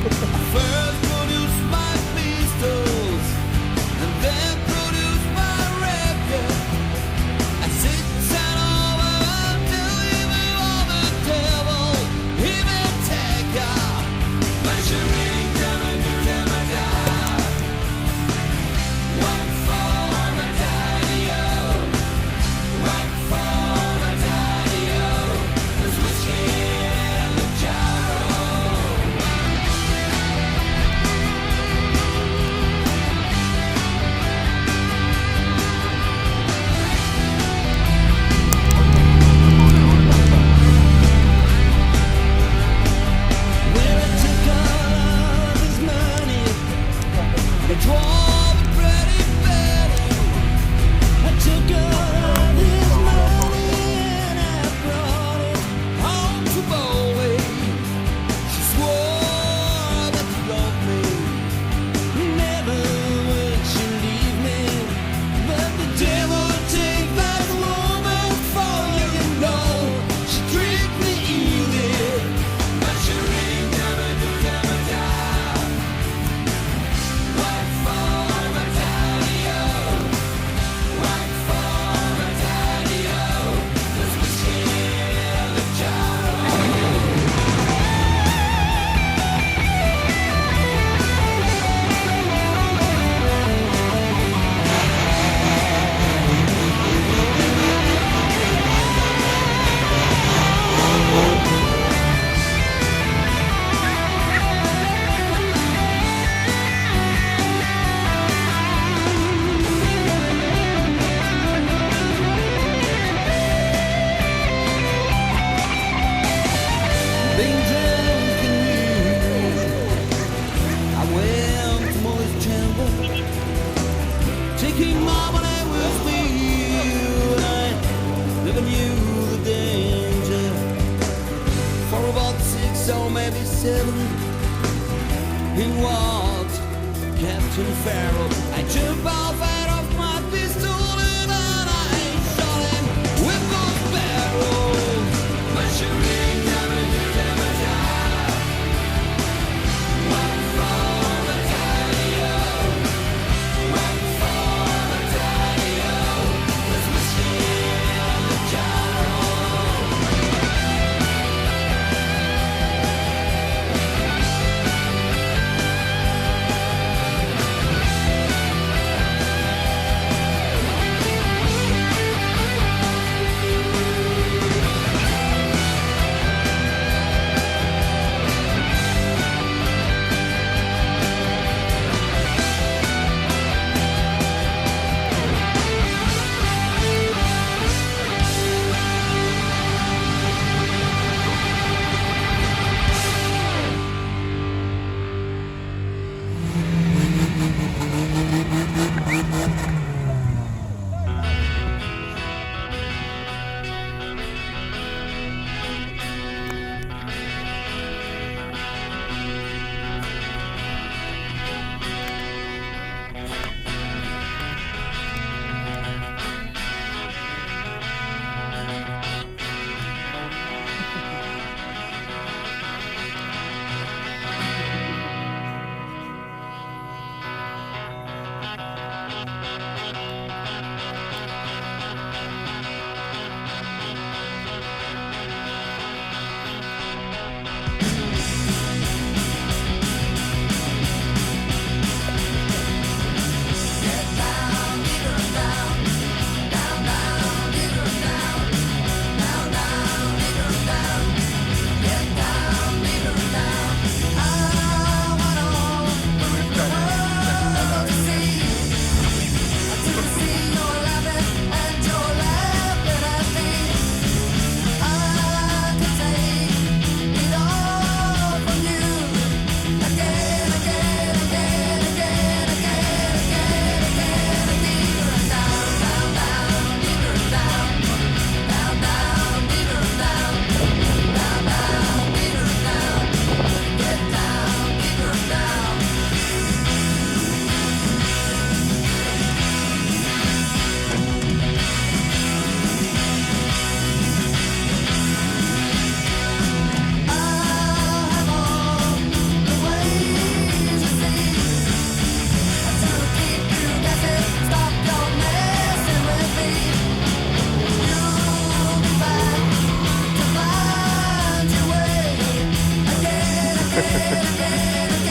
First produce my pistols, and then produce my record. I sit and over until even all the devil, even take off. Measuring them and do them a die. One for the daddy-o, one for the daddy-o. There's whiskey in the jar. When I took all of his money, it drove a pretty Betty. I took all of his money and I brought it home to Bowie. She swore that she loved me, never would she leave me. But the devil would take that woman for you, you know. She treated me easy, but she ring never do never die. One for the daddy-o, one for the daddy-o. There's whiskey in the jar. Being drunk and used, I went to Molly's chamber, taking my money with me. I never knew the danger. For about 6 or maybe 7, in walked Captain Farrell. I jumped off out of my pistol and I shot him with those barrels. Measuring never do never die. One for the daddy-o, one for the daddy-o. There's whiskey in the jar. When I